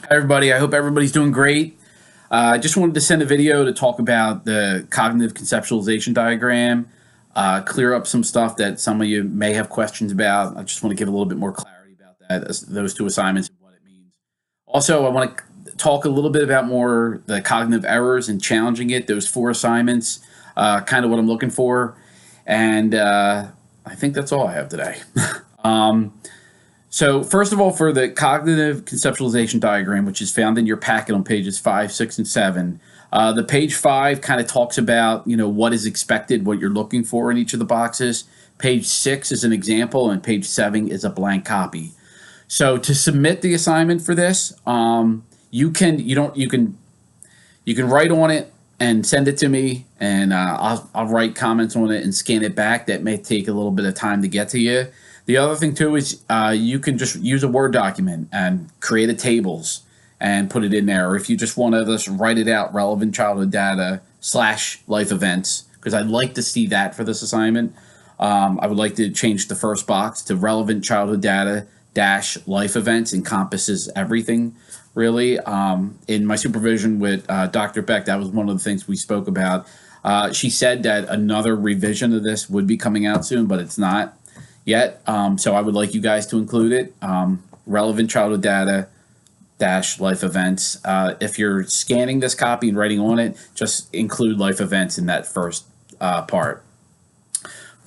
Hi, everybody. I hope everybody's doing great. I just wanted to send a video to talk about the cognitive conceptualization diagram, clear up some stuff that some of you may have questions about. I just want to give a little bit more clarity about that, those two assignments and what it means. Also, I want to talk a little bit about more the cognitive errors and challenging it, those four assignments, kind of what I'm looking for. And I think that's all I have today. um, so first of all, for the cognitive conceptualization diagram, which is found in your packet on pages 5, 6, and 7, the page 5 kind of talks about, what is expected, what you're looking for in each of the boxes. Page 6 is an example, and page 7 is a blank copy. So to submit the assignment for this, you can write on it and send it to me, and I'll write comments on it and scan it back. That may take a little bit of time to get to you. The other thing too is you can just use a Word document and create a tables and put it in there. Or if you just want to just write it out, relevant childhood data / life events, because I'd like to see that for this assignment. I would like to change the first box to relevant childhood data - life events, encompasses everything really. In my supervision with Dr. Beck, that was one of the things we spoke about. She said that another revision of this would be coming out soon, but it's not yet. So I would like you guys to include it. Relevant childhood data - life events. If you're scanning this copy and writing on it, just include life events in that first part.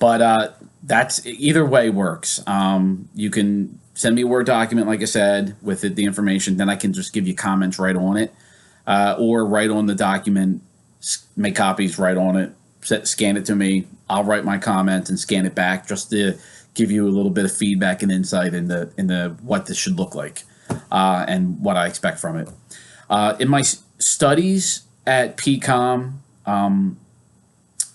But that's either way works. You can send me a Word document, like I said, with the information. Then I can just give you comments right on it, or write on the document, make copies, write on it, scan it to me. I'll write my comments and scan it back just to give you a little bit of feedback and insight into what this should look like, and what I expect from it. In my studies at PCOM,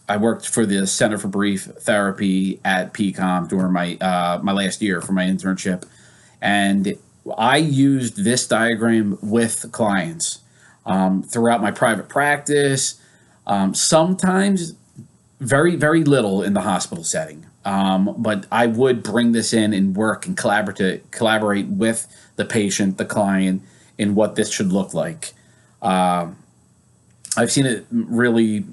I worked for the Center for Brief Therapy at PCOM during my last year for my internship, and I used this diagram with clients throughout my private practice. Sometimes very, very little in the hospital setting. But I would bring this in and work and collaborate with the patient, the client, in what this should look like. I've seen it really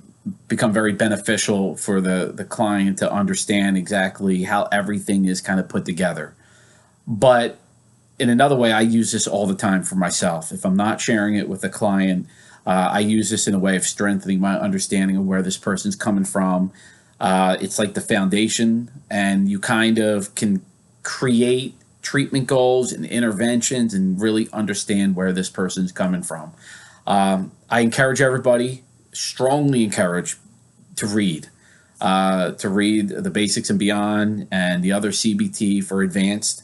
become very beneficial for the client to understand exactly how everything is kind of put together. But in another way, I use this all the time for myself. If I'm not sharing it with a client, I use this in a way of strengthening my understanding of where this person's coming from. It's like the foundation, and you kind of can create treatment goals and interventions and really understand where this person's coming from. I encourage everybody, strongly encourage, to read. To read the Basics and Beyond and the other CBT for advanced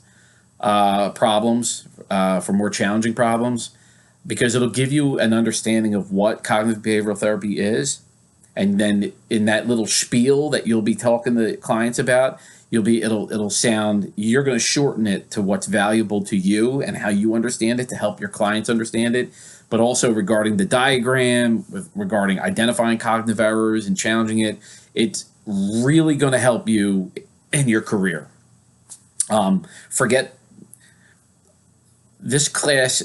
problems, for more challenging problems, because it'll give you an understanding of what cognitive behavioral therapy is. And then in that little spiel that you'll be talking to clients about, it'll sound, you're going to shorten it to what's valuable to you and how you understand it to help your clients understand it, but also regarding the diagram, regarding identifying cognitive errors and challenging it. It's really going to help you in your career. Forget this class.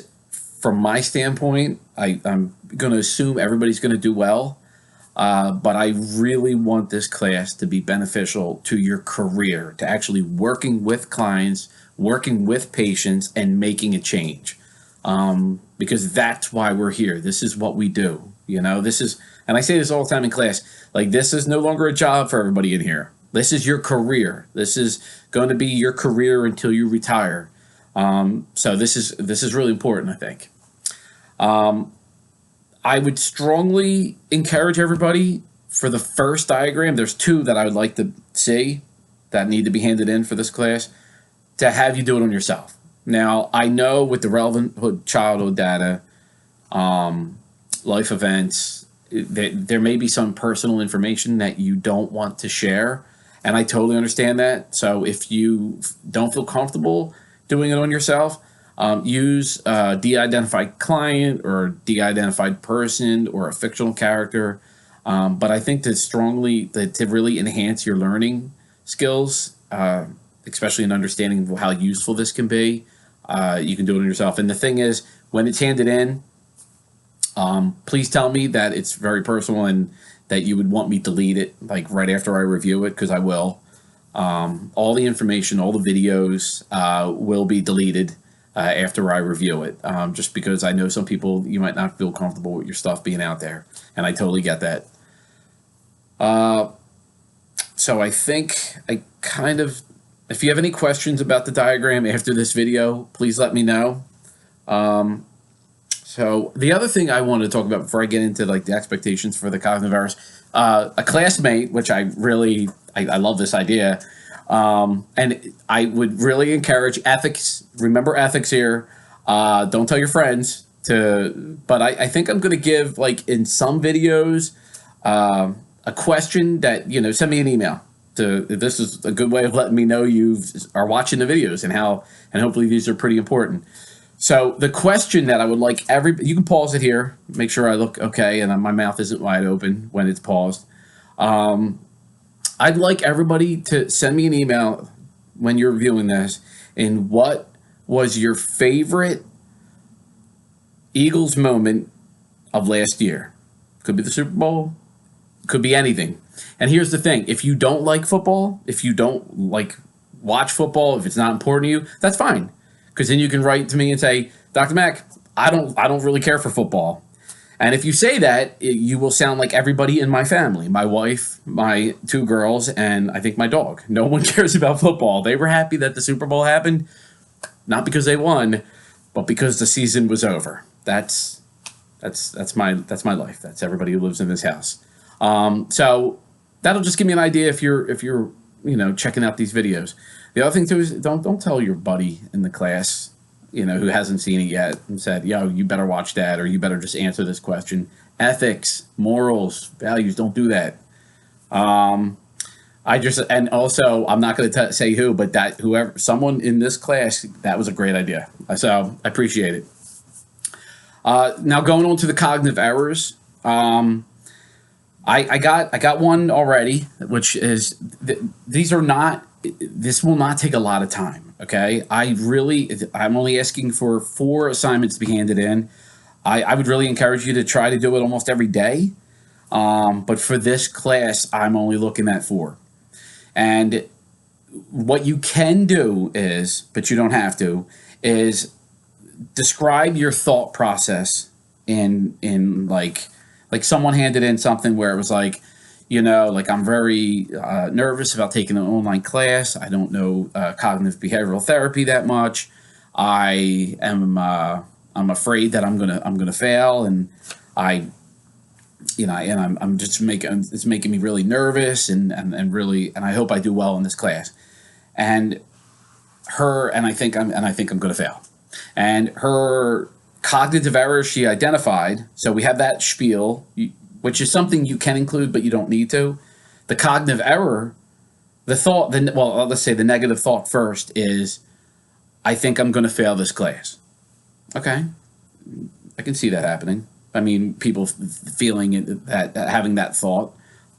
From my standpoint, I'm going to assume everybody's going to do well. But I really want this class to be beneficial to your career, to actually working with clients, working with patients, and making a change. Because that's why we're here. This is what we do. This is, and I say this all the time in class, like, this is no longer a job for everybody in here. This is your career. This is going to be your career until you retire. So this is really important, I think. I would strongly encourage everybody, for the first diagram, there's two that I would like to see that need to be handed in for this class, to have you do it on yourself. Now, I know with the relevant childhood data, life events, there may be some personal information that you don't want to share, and I totally understand that. So if you don't feel comfortable doing it on yourself, use a de-identified client or de-identified person or a fictional character. But I think to really enhance your learning skills, especially in understanding how useful this can be, You can do it yourself. And the thing is, when it's handed in, please tell me that it's very personal and that you would want me to delete it like right after I review it, because I will. All the information, all the videos will be deleted after I review it, just because I know some people, you might not feel comfortable with your stuff being out there, and I totally get that. So I think I kind of, if you have any questions about the diagram after this video, please let me know. So the other thing I wanted to talk about before I get into like the expectations for the cognitive errors, a classmate, which I love this idea, and I would really encourage ethics. Remember ethics here. Don't tell your friends to, but I think I'm going to give, like in some videos, a question that, send me an email. This is a good way of letting me know you are watching the videos and hopefully these are pretty important. So the question that I would like you can pause it here, make sure I look okay and my mouth isn't wide open when it's paused. I'd like everybody to send me an email when you're viewing this, and what was your favorite Eagles moment of last year? Could be the Super Bowl, could be anything. And here's the thing, if you don't like football, if you don't like watch football, if it's not important to you, that's fine. Because then you can write to me and say, Dr. Mack, I don't really care for football. And if you say that, you will sound like everybody in my family, my wife, my 2 girls, and I think my dog. No one cares about football. They were happy that the Super Bowl happened, not because they won, but because the season was over. That's my life. That's everybody who lives in this house. So that'll just give me an idea if you're checking out these videos. The other thing too is don't tell your buddy in the class, who hasn't seen it yet, and said, yo, you better watch that, or you better just answer this question. Ethics, morals, values, don't do that. And also, I'm not going to say who, but someone in this class, that was a great idea. So I appreciate it. Now going on to the cognitive errors. I got one already, which is this will not take a lot of time. Okay. I'm only asking for 4 assignments to be handed in. I would really encourage you to try to do it almost every day. But for this class, I'm only looking at 4. And what you can do is, but you don't have to, is describe your thought process in like someone handed in something where it was like, like I'm very nervous about taking an online class. I don't know cognitive behavioral therapy that much. I'm afraid that I'm gonna fail, and I'm just it's making me really nervous and I hope I do well in this class. And I think I'm gonna fail. And her cognitive errors she identified. So we have that spiel, which is something you can include, but you don't need to. The cognitive error, let's say the negative thought first is, I think I'm going to fail this class. Okay. I can see that happening. I mean, people feeling having that thought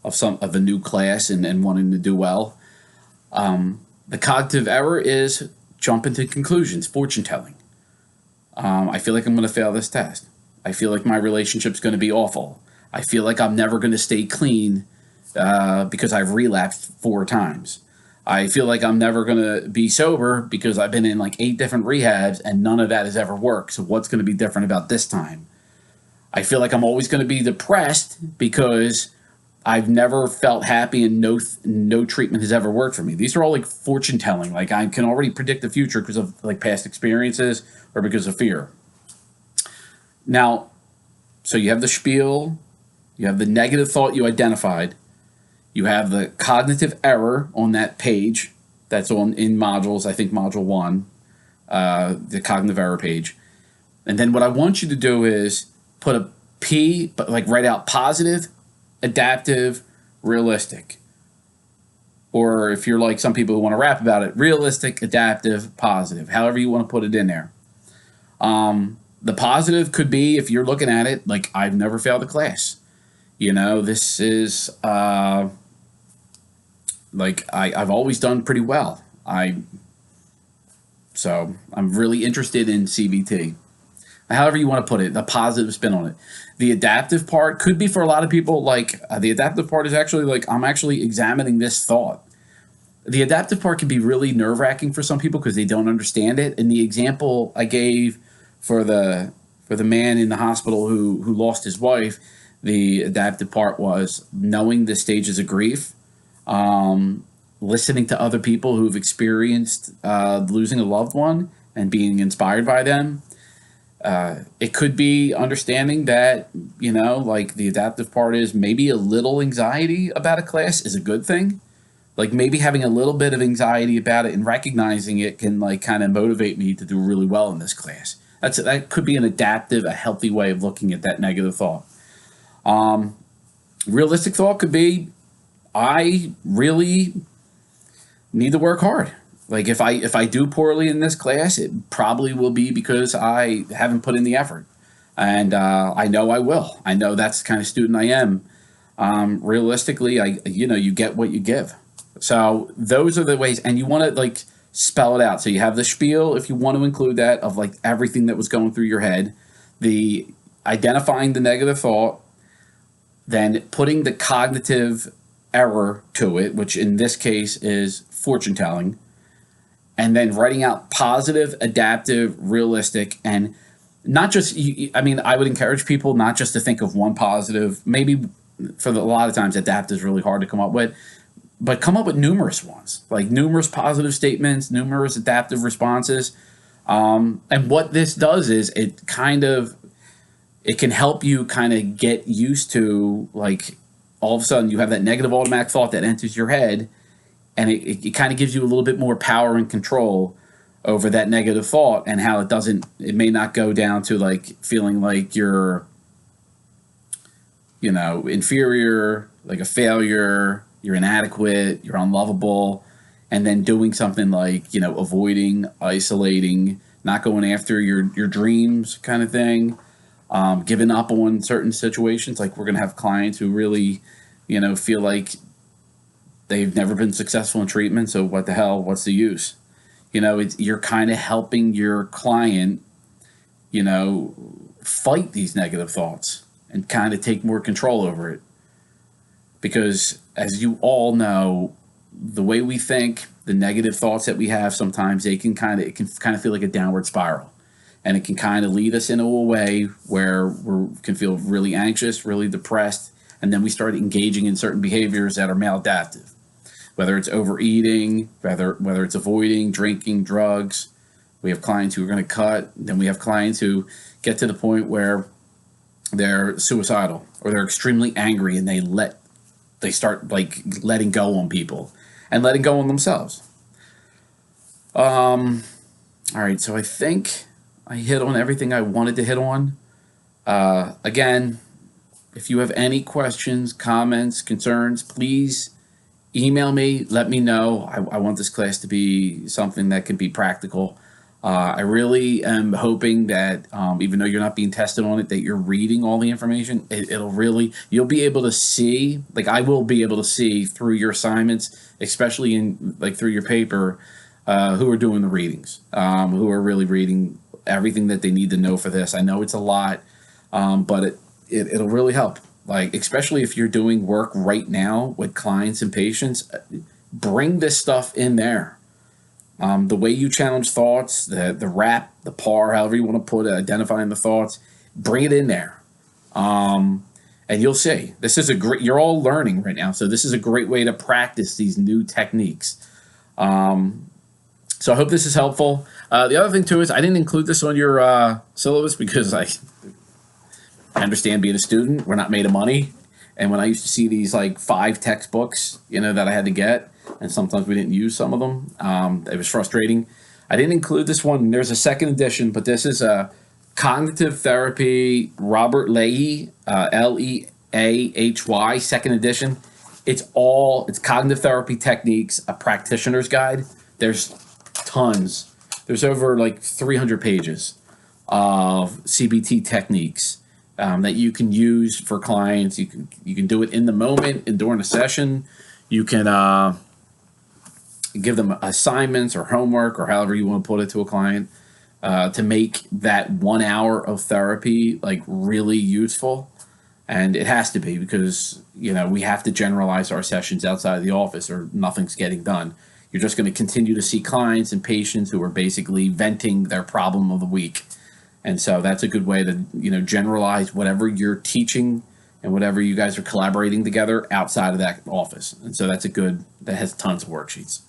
of a new class and wanting to do well. The cognitive error is jumping to conclusions, fortune telling. I feel like I'm going to fail this test. I feel like my relationship's going to be awful. I feel like I'm never going to stay clean because I've relapsed 4 times. I feel like I'm never going to be sober because I've been in like 8 different rehabs and none of that has ever worked. So what's going to be different about this time? I feel like I'm always going to be depressed because I've never felt happy and no treatment has ever worked for me. These are all like fortune telling. Like I can already predict the future because of like past experiences or because of fear. Now, so you have the spiel, you have the negative thought you identified, you have the cognitive error on that page that's in modules, I think module 1, the cognitive error page. And then what I want you to do is put a P, but like write out positive, adaptive, realistic. Or if you're like some people who want to rap about it, realistic, adaptive, positive, however you want to put it in there. The positive could be, if you're looking at it, like I've never failed a class. This is like I've always done pretty well. So I'm really interested in CBT. However you want to put it, the positive spin on it. The adaptive part could be for a lot of people like the adaptive part is actually like I'm actually examining this thought. The adaptive part can be really nerve wracking for some people because they don't understand it. And the example I gave for the man in the hospital who lost his wife, the adaptive part was knowing the stages of grief, listening to other people who've experienced losing a loved one and being inspired by them. It could be understanding that, like the adaptive part is maybe a little anxiety about a class is a good thing. Like maybe having a little bit of anxiety about it and recognizing it can like kind of motivate me to do really well in this class. That could be an adaptive, a healthy way of looking at that negative thought. Realistic thought could be, I really need to work hard. Like if I do poorly in this class, it probably will be because I haven't put in the effort, and I know I will. I know that's the kind of student I am. Realistically, you get what you give. So those are the ways, and you want to like spell it out. So you have the spiel if you want to include that of like everything that was going through your head, the identifying the negative thought, then putting the cognitive error to it, which in this case is fortune telling, and then writing out positive, adaptive, realistic, and not just. I mean, I would encourage people not just to think of one positive. Maybe a lot of times adaptive is really hard to come up with. But come up with numerous ones, like numerous positive statements, numerous adaptive responses. And what this does is it can help you kind of get used to like all of a sudden you have that negative automatic thought that enters your head, and it kind of gives you a little bit more power and control over that negative thought and how it may not go down to like feeling like you're, inferior, like a failure, you're inadequate, you're unlovable, and then doing something like, avoiding, isolating, not going after your dreams kind of thing, giving up on certain situations. Like we're going to have clients who really, feel like they've never been successful in treatment, so what the hell, what's the use? You're kind of helping your client, fight these negative thoughts and kind of take more control over it. Because as you all know, the way we think, the negative thoughts that we have, sometimes it can kind of feel like a downward spiral, and it can kind of lead us into a way where we can feel really anxious, really depressed, and then we start engaging in certain behaviors that are maladaptive, whether it's overeating, whether it's avoiding, drinking, drugs. We have clients who are going to cut. Then we have clients who get to the point where they're suicidal or they're extremely angry and they start like letting go on people and letting go on themselves. All right, so I think I hit on everything I wanted to hit on. Again, if you have any questions, comments, concerns, please email me. Let me know. I want this class to be something that can be practical. I really am hoping that even though you're not being tested on it, that you're reading all the information. You'll be able to see, like I will be able to see through your assignments, especially in like through your paper, who are doing the readings, who are really reading everything that they need to know for this. I know it's a lot, but it'll really help. Like, especially if you're doing work right now with clients and patients, bring this stuff in there. The way you challenge thoughts, the rap, the par, however you want to put it, identifying the thoughts, bring it in there. And you'll see. You're all learning right now, so this is a great way to practice these new techniques. So I hope this is helpful. The other thing, too, is I didn't include this on your syllabus because I understand being a student, we're not made of money. And when I used to see these like 5 textbooks, that I had to get, and sometimes we didn't use some of them, it was frustrating. I didn't include this one. There's a second edition, but this is a Cognitive Therapy, Robert Leahy, Leahy, second edition. It's cognitive therapy techniques, a practitioner's guide. There's tons. There's over like 300 pages of CBT techniques that you can use for clients. You can do it in the moment and during a session. You can give them assignments or homework or however you want to put it to a client, to make that 1 hour of therapy like really useful. And it has to be, because we have to generalize our sessions outside of the office or nothing's getting done. You're just going to continue to see clients and patients who are basically venting their problem of the week. And so that's a good way to generalize whatever you're teaching and whatever you guys are collaborating together outside of that office. And so that has tons of worksheets.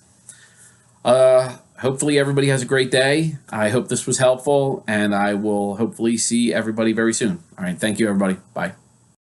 Hopefully everybody has a great day. I hope this was helpful, and I will hopefully see everybody very soon. All right. Thank you, everybody. Bye.